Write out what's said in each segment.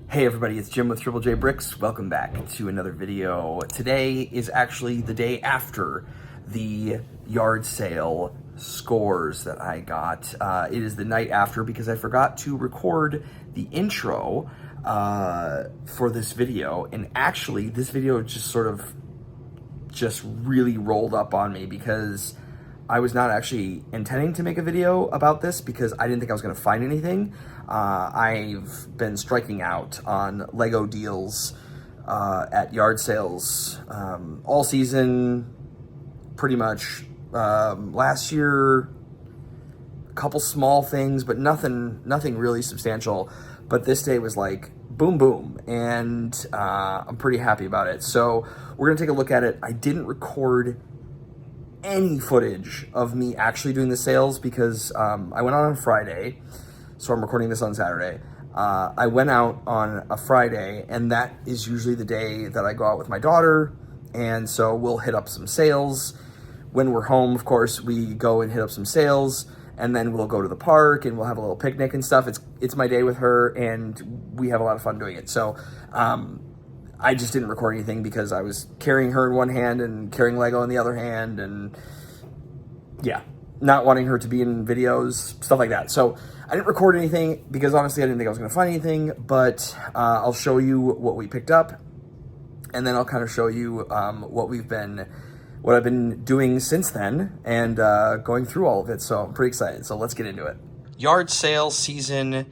Hey everybody, it's Jim with Triple J Bricks. Welcome back to another video. Today is actually the day after the yard sale scores that I got. It is the night after because I forgot to record the intro for this video. And actually, this video just really rolled up on me because I was not actually intending to make a video about this because I didn't think I was going to find anything. I've been striking out on Lego deals at yard sales all season, pretty much. Last year, a couple small things, but nothing really substantial. But this day was like boom, boom, and I'm pretty happy about it. So we're gonna take a look at it. I didn't record any footage of me actually doing the sales because I went out on Friday, so I'm recording this on Saturday. I went out on a Friday, and that is usually the day that I go out with my daughter, and so we'll hit up some sales. When we're home, of course, we go and hit up some sales, and then we'll go to the park, and we'll have a little picnic and stuff. It's my day with her, and we have a lot of fun doing it. So I just didn't record anything because I was carrying her in one hand and carrying Lego in the other hand, and yeah, not wanting her to be in videos, stuff like that. So I didn't record anything because honestly I didn't think I was going to find anything, but I'll show you what we picked up, and then I'll kind of show you what I've been doing since then, and going through all of it. So I'm pretty excited. So let's get into it. Yard sale season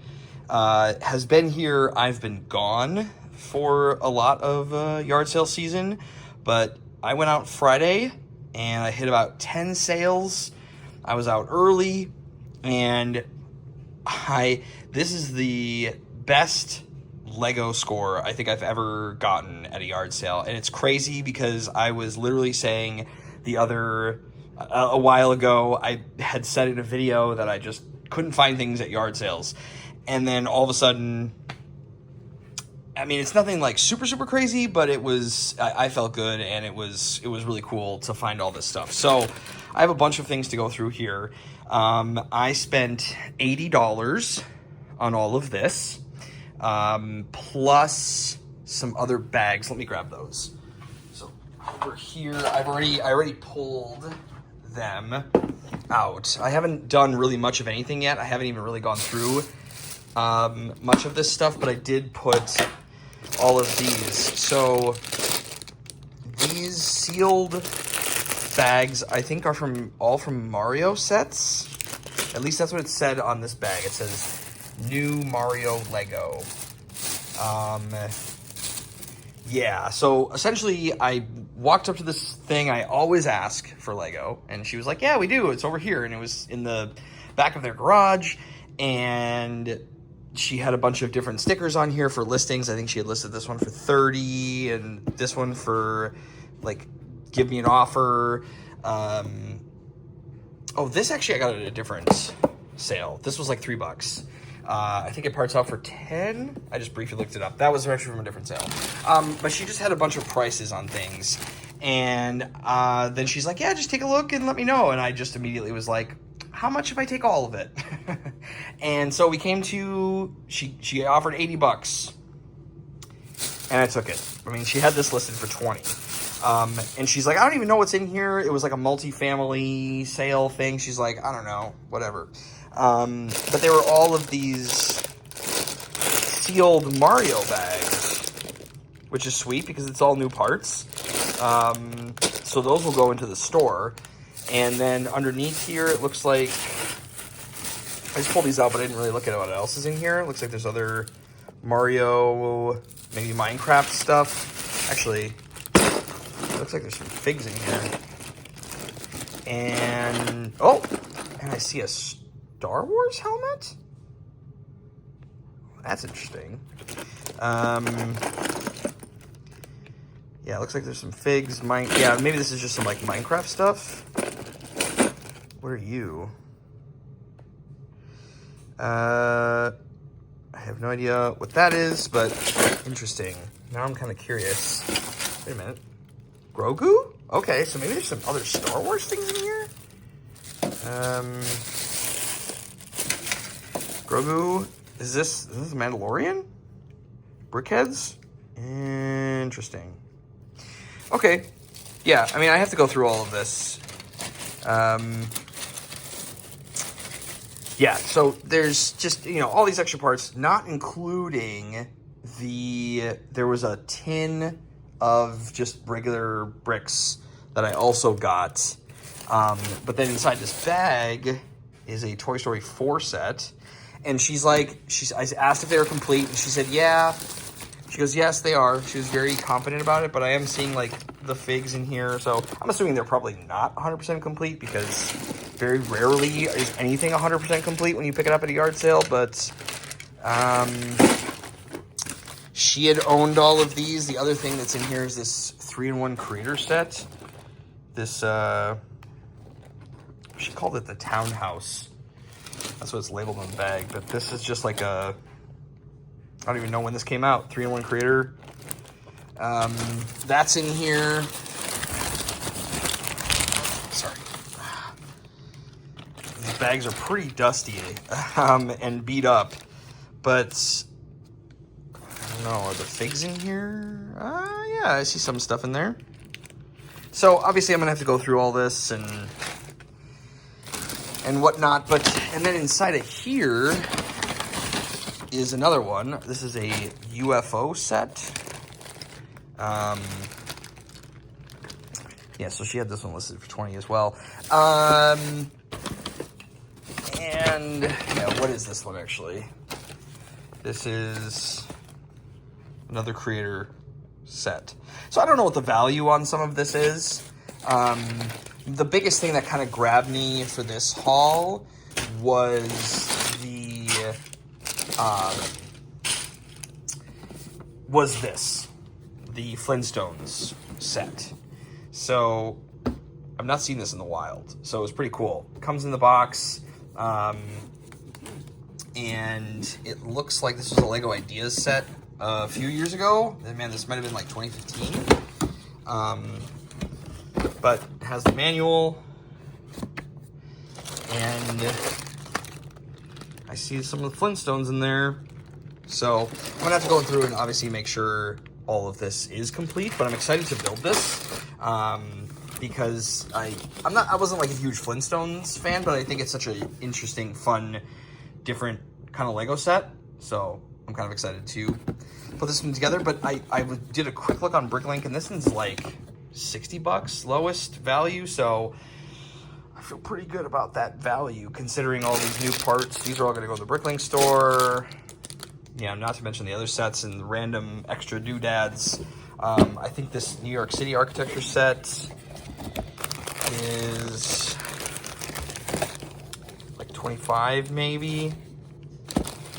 has been here. I've been gone for a lot of yard sale season, but I went out Friday and I hit about 10 sales. I was out early, and this is the best Lego score I think I've ever gotten at a yard sale. And it's crazy because I was literally saying a while ago, I had said in a video that I just couldn't find things at yard sales. And then all of a sudden, I mean, it's nothing like super, super crazy, but I felt good, and it was really cool to find all this stuff. So I have a bunch of things to go through here. I spent $80 on all of this, plus some other bags. Let me grab those. So over here, I already pulled them out. I haven't done really much of anything yet. I haven't even really gone through much of this stuff, but I did put all of these. So these sealed bags, I think, are all from Mario sets. At least that's what it said on this bag. It says new Mario Lego. Yeah, so essentially I walked up to this thing. I always ask for Lego, and she was like, yeah, we do, it's over here. And it was in the back of their garage, and she had a bunch of different stickers on here for listings. I think she had listed this one for $30 and this one for like give me an offer. Oh, this actually I got at a different sale. This was like $3. I think it parts out for 10. I just briefly looked it up. That was actually from a different sale. But she just had a bunch of prices on things. And then she's like, yeah, just take a look and let me know. And I just immediately was like, how much if I take all of it? And so we came to, she offered $80. And I took it. I mean, she had this listed for 20. And she's like, I don't even know what's in here. It was like a multi-family sale thing. She's like, I don't know, whatever. But there were all of these sealed Mario bags, which is sweet because it's all new parts. So those will go into the store. And then underneath here, it looks like, I just pulled these out, but I didn't really look at what else is in here. It looks like there's other Mario, maybe Minecraft stuff. Actually, it looks like there's some figs in here. And, oh, and I see a Star Wars helmet? That's interesting. Yeah, it looks like there's some figs. Yeah, maybe this is just some like Minecraft stuff. What are you? I have no idea what that is, but interesting. Now I'm kind of curious. Wait a minute. Grogu? Okay, so maybe there's some other Star Wars things in here? Grogu, is this Mandalorian? Brickheads? Interesting. Okay. Yeah, I mean, I have to go through all of this. Yeah, so there's just, you know, all these extra parts, not including there was a tin of just regular bricks that I also got. But then inside this bag is a Toy Story 4 set. And I asked if they were complete, and she said, yeah. She goes, yes, they are. She was very confident about it, but I am seeing, like, the figs in here. So I'm assuming they're probably not 100% complete, because very rarely is anything 100% complete when you pick it up at a yard sale. But she had owned all of these. The other thing that's in here is this 3-in-1 creator set. This, she called it the Townhouse. That's what it's labeled on the bag. But this is just like I don't even know when this came out. 3-in-1 creator. That's in here. Sorry. These bags are pretty dusty and beat up. But I don't know. Are the figs in here? Yeah, I see some stuff in there. So obviously I'm gonna have to go through all this and whatnot. And then inside of here is another one. This is a UFO set. Yeah, so she had this one listed for 20 as well. And yeah, what is this one actually? This is another creator set. So I don't know what the value on some of this is. The biggest thing that kind of grabbed me for this haul was the Flintstones set. So I've not seen this in the wild, so it was pretty cool. It comes in the box, and it looks like this was a Lego Ideas set a few years ago. Man, this might have been like 2015. But it has the manual, and I see some of the Flintstones in there. So I'm gonna have to go through and obviously make sure all of this is complete, but I'm excited to build this because I wasn't like a huge Flintstones fan, but I think it's such an interesting, fun, different kind of Lego set. So I'm kind of excited to put this one together. But I did a quick look on Bricklink, and this one's like $60 lowest value. So I feel pretty good about that value considering all these new parts. These are all gonna go to the Bricklink store. Yeah, not to mention the other sets and the random extra doodads. I think this New York City architecture set is like 25 maybe.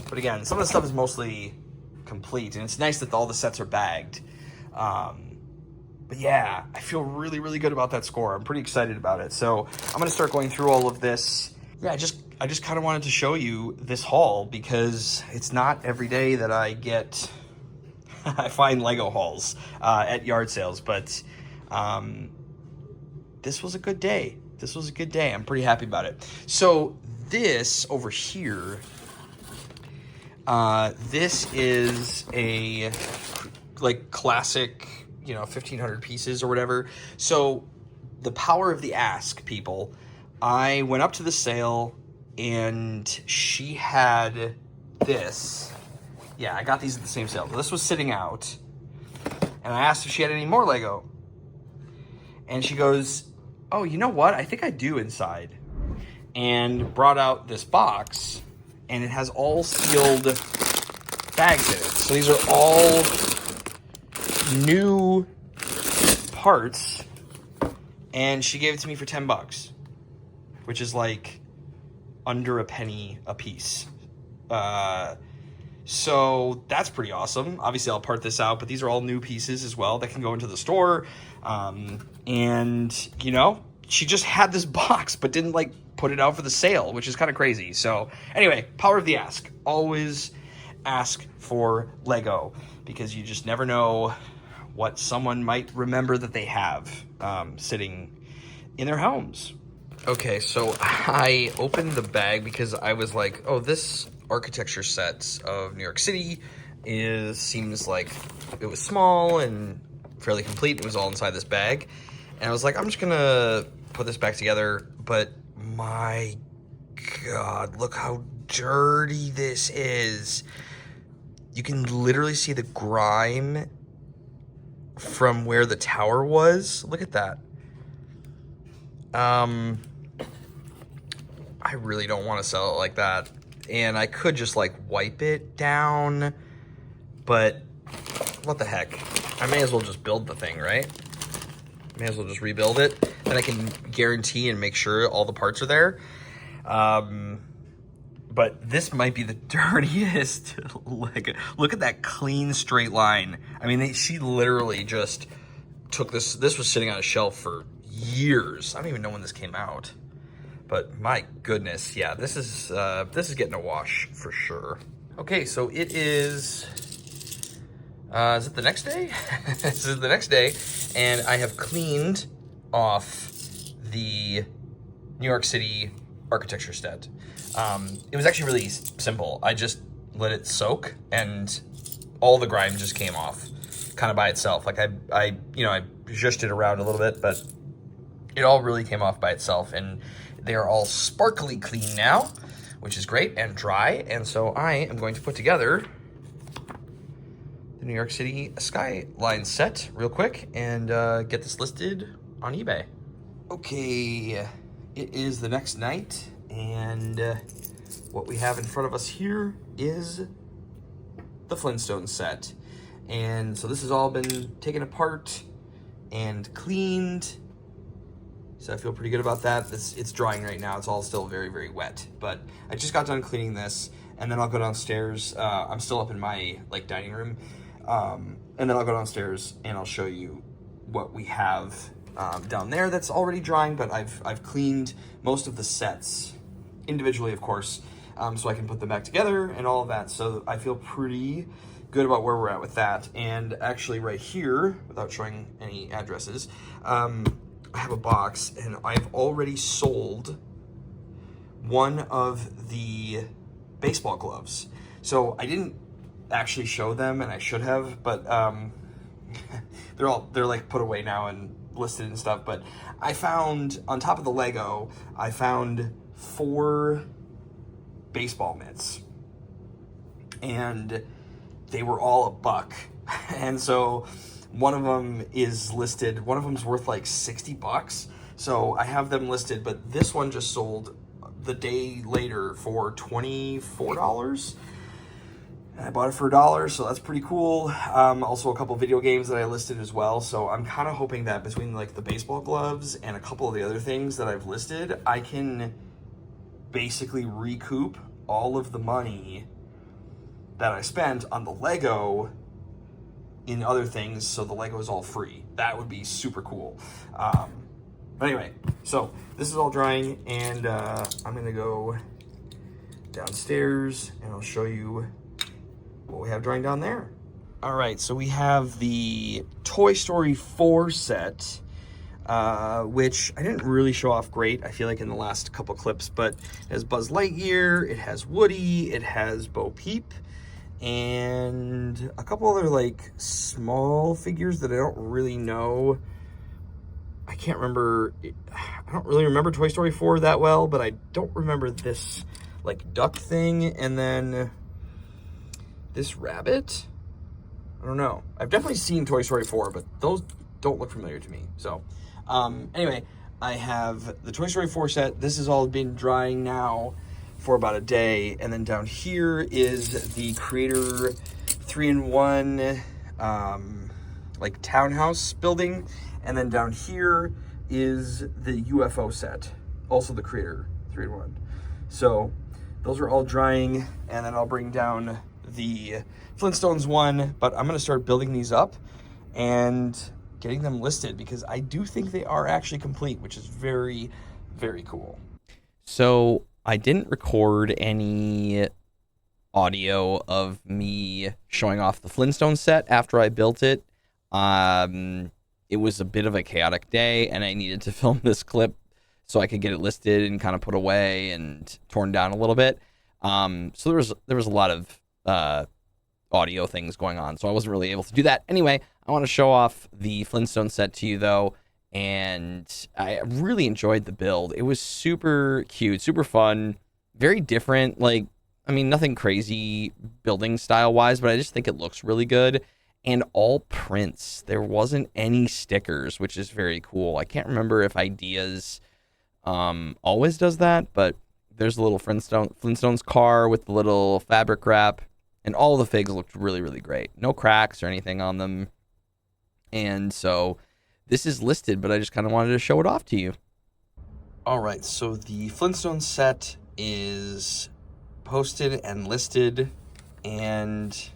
But again, some of the stuff is mostly complete, and it's nice that all the sets are bagged. But yeah, I feel really, really good about that score. I'm pretty excited about it. So I'm gonna start going through all of this. Yeah, I just kind of wanted to show you this haul because it's not every day that I find Lego hauls at yard sales, but this was a good day. This was a good day. I'm pretty happy about it. So this over here, this is a like classic, 1,500 pieces or whatever. So the power of the ask, people. I went up to the sale and she had this. Yeah, I got these at the same sale. This was sitting out. And I asked if she had any more Lego. And she goes, oh, you know what? I think I do inside. And brought out this box. And it has all sealed bags in it. So these are all new parts. And she gave it to me for $10. Which is like under a penny a piece. So that's pretty awesome. Obviously I'll part this out, but these are all new pieces as well that can go into the store. And she just had this box, but didn't like put it out for the sale, which is kind of crazy. So anyway, power of the ask. Always ask for Lego because you just never know what someone might remember that they have sitting in their homes. Okay, so I opened the bag because I was like, oh, this architecture set of New York City seems like it was small and fairly complete. It was all inside this bag. And I was like, I'm just gonna put this back together, but my God, look how dirty this is. You can literally see the grime from where the tower was. Look at that. I really don't want to sell it like that. And I could just like wipe it down, but what the heck? I may as well just build the thing, right? May as well just rebuild it. Then I can guarantee and make sure all the parts are there. But this might be the dirtiest. Look at that clean straight line. I mean, she literally just took this. This was sitting on a shelf for years. I don't even know when this came out. But my goodness, yeah, this is getting a wash for sure. Okay, so it is it the next day? This is the next day, and I have cleaned off the New York City architecture set. It was actually really simple. I just let it soak, and all the grime just came off, kind of by itself. Like I zhushed it around a little bit, but it all really came off by itself, and they are all sparkly clean now, which is great, and dry. And so I am going to put together the New York City skyline set real quick and get this listed on eBay. Okay, it is the next night, and what we have in front of us here is the Flintstone set. And so this has all been taken apart and cleaned. So I feel pretty good about that. It's drying right now. It's all still very, very wet. But I just got done cleaning this, and then I'll go downstairs. I'm still up in my dining room, and then I'll go downstairs and I'll show you what we have down there that's already drying. But I've cleaned most of the sets individually, of course, so I can put them back together and all of that. So I feel pretty good about where we're at with that. And actually, right here, without showing any addresses, I have a box, and I've already sold one of the baseball gloves. So I didn't actually show them, and I should have, but they're like put away now and listed and stuff. But I found, on top of the Lego, I found 4 baseball mitts, and they were all $1. And so one of them is listed, one of them's worth like $60. So I have them listed, but this one just sold the day later for $24. And I bought it for $1, so that's pretty cool. Also a couple video games that I listed as well. So I'm kind of hoping that between like the baseball gloves and a couple of the other things that I've listed, I can basically recoup all of the money that I spent on the Lego in other things, so the Lego is all free. That would be super cool. But anyway, so this is all drying, and I'm gonna go downstairs and I'll show you what we have drying down there. All right, so we have the Toy Story 4 set, which I didn't really show off great, I feel like, in the last couple clips, but it has Buzz Lightyear, it has Woody, it has Bo Peep, and a couple other like small figures that I don't really know. I can't remember, I don't really remember Toy Story 4 that well, but I don't remember this like duck thing, and then this rabbit. I don't know. I've definitely seen Toy Story 4, but those don't look familiar to me. So anyway, I have the Toy Story 4 set. This has all been drying now for about a day, and then down here is the Creator 3-in-1 like townhouse building, and then down here is the UFO set, also the Creator 3-in-1. So those are all drying, and then I'll bring down the Flintstones one, but I'm gonna start building these up and getting them listed, because I do think they are actually complete, which is very, very cool. So I didn't record any audio of me showing off the Flintstone set after I built it. It was a bit of a chaotic day, and I needed to film this clip so I could get it listed and kind of put away and torn down a little bit. So there was a lot of audio things going on, so I wasn't really able to do that. Anyway, I want to show off the Flintstone set to you, though, and I really enjoyed the build. It was super cute, super fun, very different. Like, I mean, nothing crazy building style-wise, but I just think it looks really good. And all prints. There wasn't any stickers, which is very cool. I can't remember if Ideas always does that, but there's a little Flintstones car with the little fabric wrap, and all the figs looked really, really great. No cracks or anything on them. And so this is listed, but I just kind of wanted to show it off to you. All right, so the Flintstone set is posted and listed, and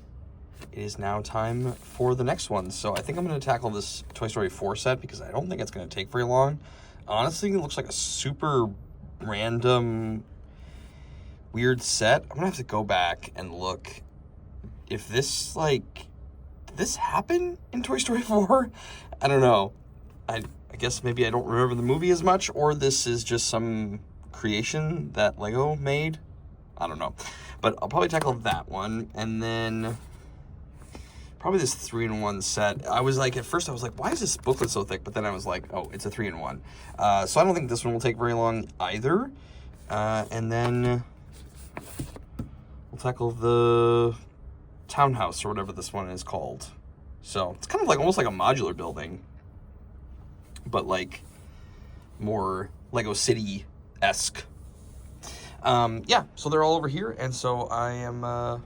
it is now time for the next one. So I think I'm going to tackle this Toy Story 4 set because I don't think it's going to take very long. Honestly, it looks like a super random, weird set. I'm going to have to go back and look if this, like, did this happen in Toy Story 4? I don't know. I guess maybe I don't remember the movie as much, or this is just some creation that Lego made. I don't know. But I'll probably tackle that one, and then probably this 3-in-1 set. I was like, at first I was like, why is this booklet so thick? But then I was like, oh, it's a 3-in-1. So I don't think this one will take very long either. And then we'll tackle the townhouse or whatever this one is called. So it's kind of like almost like a modular building, but like more Lego City-esque. Yeah, so they're all over here, and so I am gonna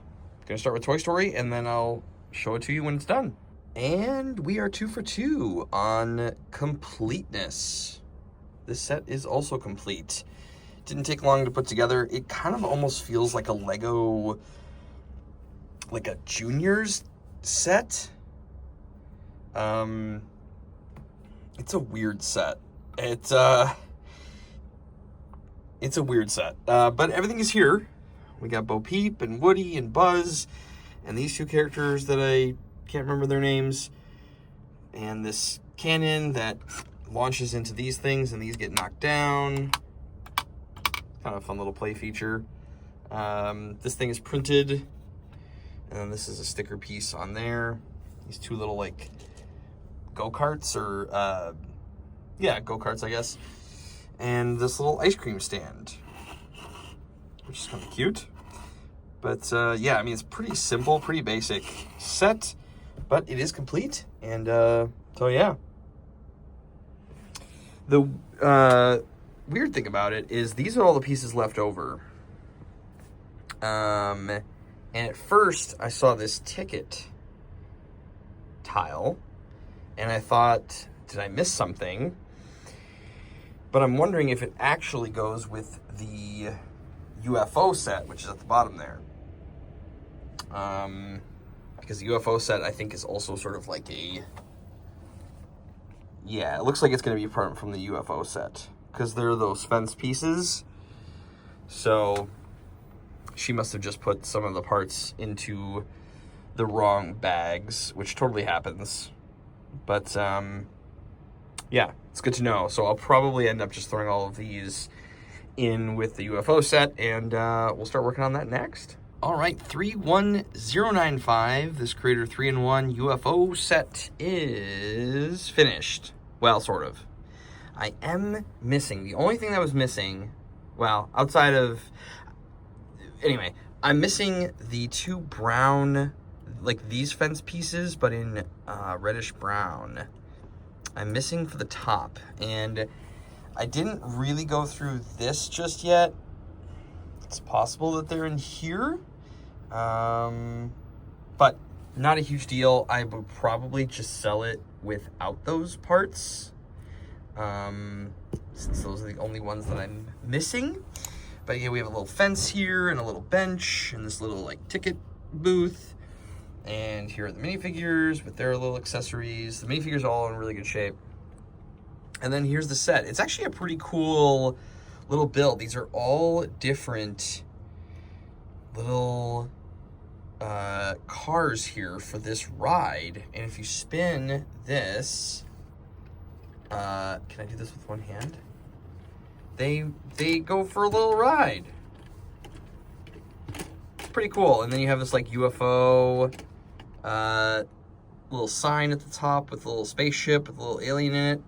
start with Toy Story, and then I'll show it to you when it's done. And we are 2 for 2 on completeness. This set is also complete. Didn't take long to put together. It kind of almost feels like a Lego, like a juniors set. It's a weird set. It's a weird set. But everything is here. We got Bo Peep and Woody and Buzz and these 2 characters that I can't remember their names, and this cannon that launches into these things and these get knocked down. Kind of a fun little play feature. This thing is printed, and then this is a sticker piece on there. These 2 little like go-karts, or yeah, go-karts, I guess. And this little ice cream stand, which is kind of cute. But yeah, I mean, it's pretty simple, pretty basic set, but it is complete. And so yeah. The weird thing about it is these are all the pieces left over. And at first I saw this ticket tile, and I thought, did I miss something? But I'm wondering if it actually goes with the UFO set, which is at the bottom there. Because the UFO set, I think, is also sort of like a... Yeah, it looks like it's going to be part from the UFO set, because there are those fence pieces. So she must have just put some of the parts into the wrong bags, which totally happens. But, yeah, it's good to know. So I'll probably end up just throwing all of these in with the UFO set, and we'll start working on that next. All right, 31095, this Creator 3-in-1 UFO set is finished. Well, sort of. I am missing, the only thing that was missing, well, outside of, anyway, I'm missing the 2 brown, like these fence pieces, but in reddish brown. I'm missing for the top, and I didn't really go through this just yet. It's possible that they're in here, but not a huge deal. I would probably just sell it without those parts, since those are the only ones that I'm missing. But yeah, we have a little fence here, and a little bench, and this little like ticket booth. And here are the minifigures with their little accessories. The minifigures are all in really good shape. And then here's the set. It's actually a pretty cool little build. These are all different little cars here for this ride. And if you spin this, can I do this with one hand? They go for a little ride. pretty cool. And then you have this like UFO little sign at the top with a little spaceship with a little alien in it.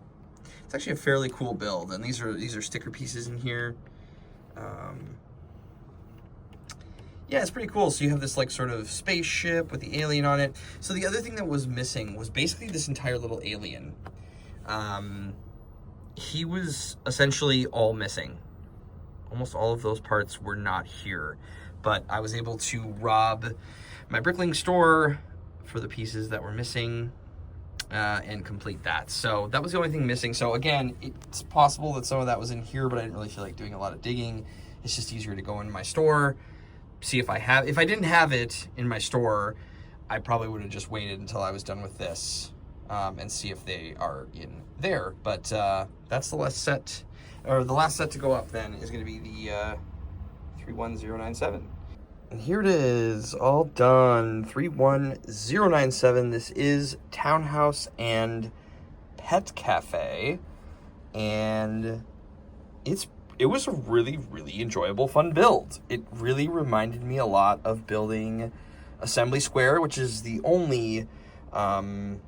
It's actually a fairly cool build, and these are sticker pieces in here. Yeah, it's pretty cool. So you have this like sort of spaceship with the alien on it. So the other thing that was missing was basically this entire little alien. He was essentially all missing. Almost all of those parts were not here, but I was able to rob my bricklink store for the pieces that were missing and complete that. So that was the only thing missing. So again, it's possible that some of that was in here, but I didn't really feel like doing a lot of digging. It's just easier to go into my store, see if I didn't have it in my store, I probably would have just waited until I was done with this and see if they are in there. But that's the last set, or the last set to go up then is going to be the 31097. And here it is, all done. 31097. This is Townhouse and Pet Cafe, and it was a really, really enjoyable, fun build. It really reminded me a lot of building Assembly Square, which is the only modular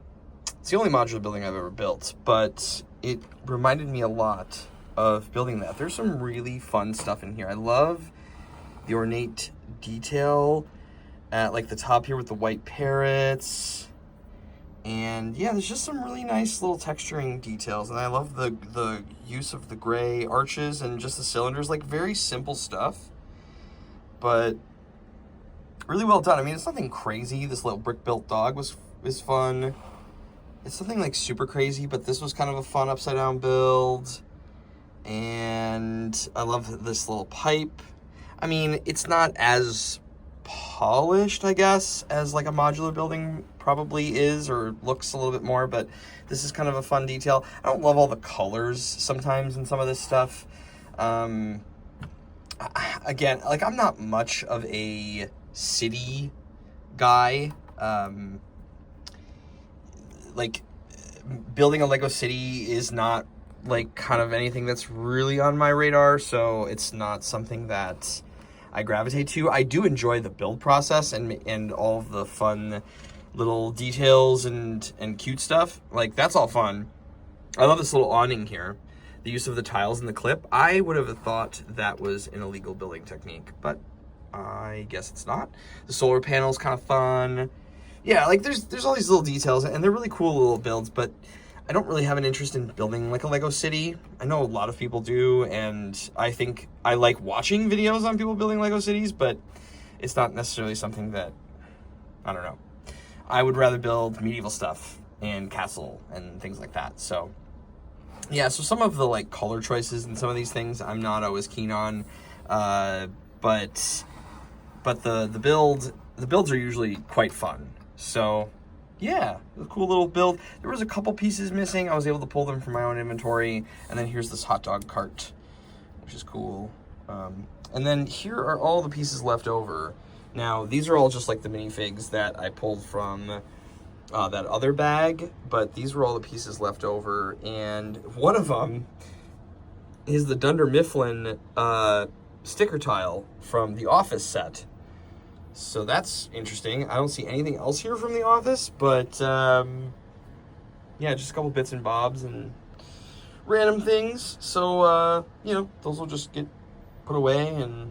building I've ever built, but it reminded me a lot of building that. There's some really fun stuff in here. I love the ornate detail at like the top here with the white parrots. And yeah, there's just some really nice little texturing details, and I love the use of the gray arches and just the cylinders. Like, very simple stuff, but really well done. I mean, it's nothing crazy. This little brick built dog is fun. It's nothing like super crazy, but this was kind of a fun upside down build. And I love this little pipe. I mean, it's not as polished, I guess, as like a modular building probably is, or looks a little bit more, but this is kind of a fun detail. I don't love all the colors sometimes in some of this stuff. Again, like, I'm not much of a city guy. Like, building a Lego city is not like kind of anything that's really on my radar, so it's not something that I gravitate to. I do enjoy the build process and all of the fun little details and cute stuff. Like, that's all fun. I love this little awning here. The use of the tiles in the clip. I would have thought that was an illegal building technique, but I guess it's not. The solar panel is kind of fun. Yeah, like, there's all these little details, and they're really cool little builds, but I don't really have an interest in building like a Lego city. I know a lot of people do, and I think I like watching videos on people building Lego cities, but it's not necessarily something that, I don't know. I would rather build medieval stuff and castle and things like that. So yeah, so some of the like color choices and some of these things I'm not always keen on, but the builds are usually quite fun. So yeah, a cool little build. There was a couple pieces missing. I was able to pull them from my own inventory. And then here's this hot dog cart, which is cool. And then here are all the pieces left over. Now, these are all just like the minifigs that I pulled from that other bag, but these were all the pieces left over. And one of them is the Dunder Mifflin sticker tile from the Office set. So that's interesting. I don't see anything else here from The Office, but yeah, just a couple bits and bobs and random things. So, you know, those will just get put away and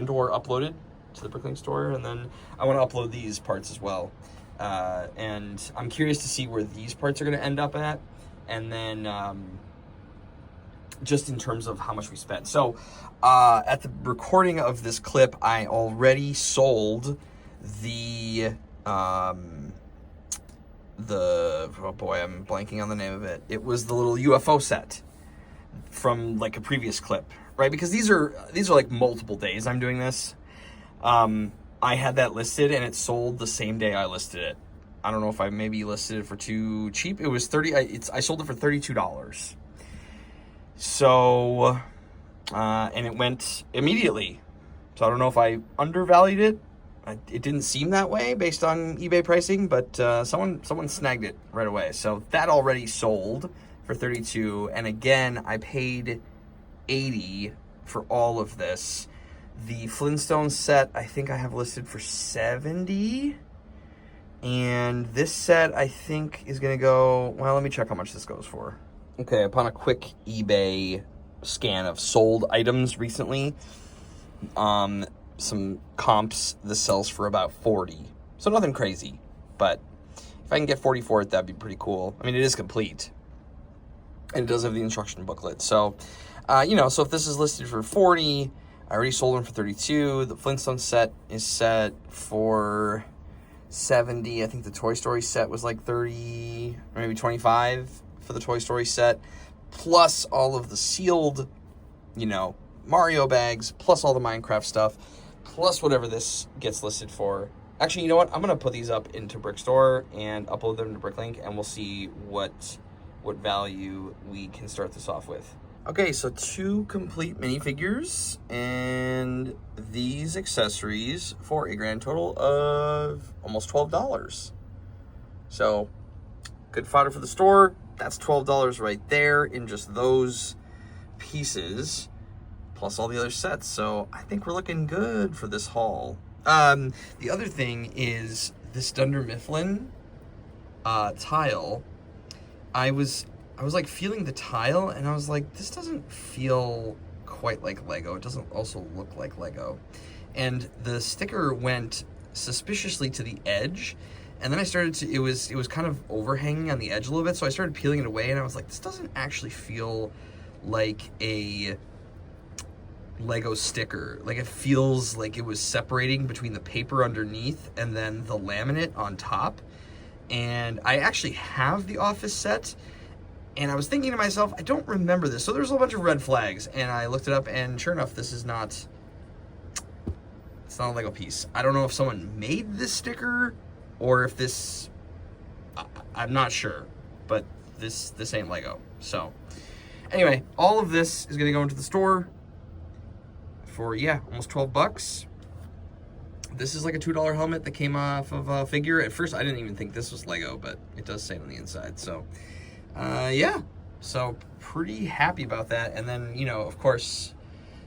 or uploaded to the bricklink store. And then I want to upload these parts as well. And I'm curious to see where these parts are going to end up at. And then just in terms of how much we spent. So at the recording of this clip, I already sold the oh boy, I'm blanking on the name of it. It was the little UFO set from like a previous clip, right? Because these are like multiple days I'm doing this. I had that listed and it sold the same day I listed it. I don't know if I maybe listed it for too cheap. It was I sold it for $32. So, and it went immediately. So I don't know if I undervalued it. It didn't seem that way based on eBay pricing, but someone snagged it right away. So that already sold for $32. And again, I paid $80 for all of this. The Flintstone set, I think I have listed for $70. And this set, I think, is going to go... Well, let me check how much this goes for. Okay, upon a quick eBay scan of sold items recently, some comps, this sells for about $40. So nothing crazy, but if I can get $40 for it, that'd be pretty cool. I mean, it is complete, and it does have the instruction booklet. So, so if this is listed for $40, I already sold one for $32. The Flintstone set is set for $70. I think the Toy Story set was like $30 or maybe $25 for the Toy Story set, plus all of the sealed, Mario bags, plus all the Minecraft stuff, plus whatever this gets listed for. Actually, you know what? I'm going to put these up into Brickstore and upload them to Bricklink, and we'll see what value we can start this off with. Okay, so 2 complete minifigures and these accessories for a grand total of almost $12. So, good fodder for the store. That's $12 right there in just those pieces, plus all the other sets. So, I think we're looking good for this haul. The other thing is this Dunder Mifflin tile. I was like feeling the tile, and I was like, this doesn't feel quite like Lego. It doesn't also look like Lego. And the sticker went suspiciously to the edge, and then I started to, it was kind of overhanging on the edge a little bit, so I started peeling it away, and I was like, this doesn't actually feel like a Lego sticker. Like, it feels like it was separating between the paper underneath and then the laminate on top. And I actually have the Office set, and I was thinking to myself, I don't remember this. So there's a whole bunch of red flags, and I looked it up, and sure enough, it's not a Lego piece. I don't know if someone made this sticker, or if this, I'm not sure, but this ain't Lego. So anyway, all of this is gonna go into the store for, almost $12. This is like a $2 helmet that came off of a figure. At first, I didn't even think this was Lego, but it does say it on the inside, so so pretty happy about that. And then, of course,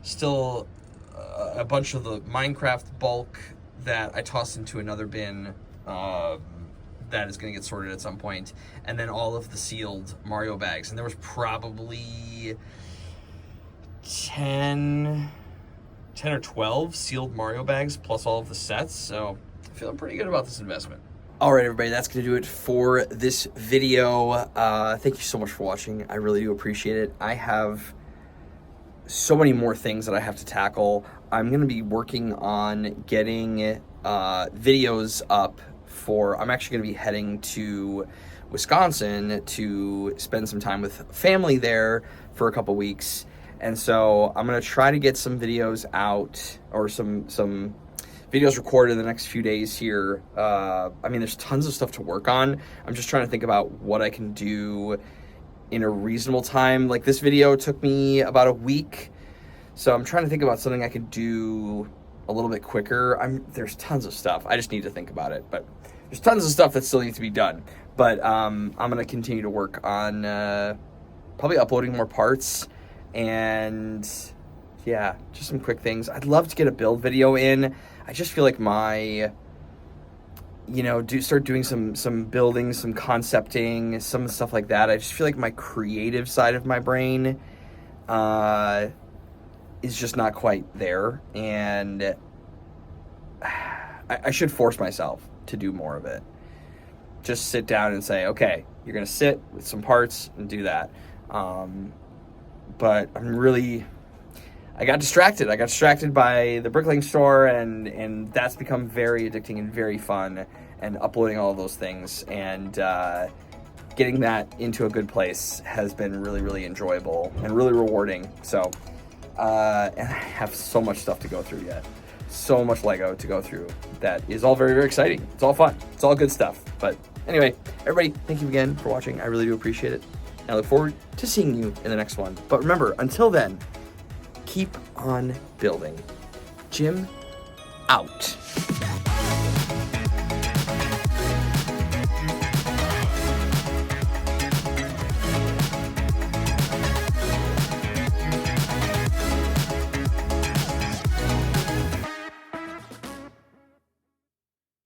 still a bunch of the Minecraft bulk that I tossed into another bin that is going to get sorted at some point. And then all of the sealed Mario bags. And there was probably 10 or 12 sealed Mario bags plus all of the sets. So I'm feeling pretty good about this investment. All right, everybody, that's going to do it for this video. Thank you so much for watching. I really do appreciate it. I have so many more things that I have to tackle. I'm going to be working on getting videos up for... I'm actually going to be heading to Wisconsin to spend some time with family there for a couple weeks. And so I'm going to try to get some videos out, or some videos recorded in the next few days here. I mean, there's tons of stuff to work on. I'm just trying to think about what I can do in a reasonable time. Like, this video took me about a week, so I'm trying to think about something I could do a little bit quicker. There's tons of stuff. I just need to think about it, but there's tons of stuff that still needs to be done. But I'm going to continue to work on probably uploading more parts, and just some quick things. I'd love to get a build video in. I just feel like start doing some building, some concepting, some stuff like that. I just feel like my creative side of my brain is just not quite there, and I should force myself to do more of it. Just sit down and say, okay, you're gonna sit with some parts and do that. But I got distracted. I got distracted by the Bricklink store, and that's become very addicting and very fun, and uploading all of those things and getting that into a good place has been really, really enjoyable and really rewarding. So, and I have so much stuff to go through yet. So much Lego to go through that is all very, very exciting. It's all fun. It's all good stuff. But anyway, everybody, thank you again for watching. I really do appreciate it. And I look forward to seeing you in the next one. But remember, until then, keep on building. Jim out.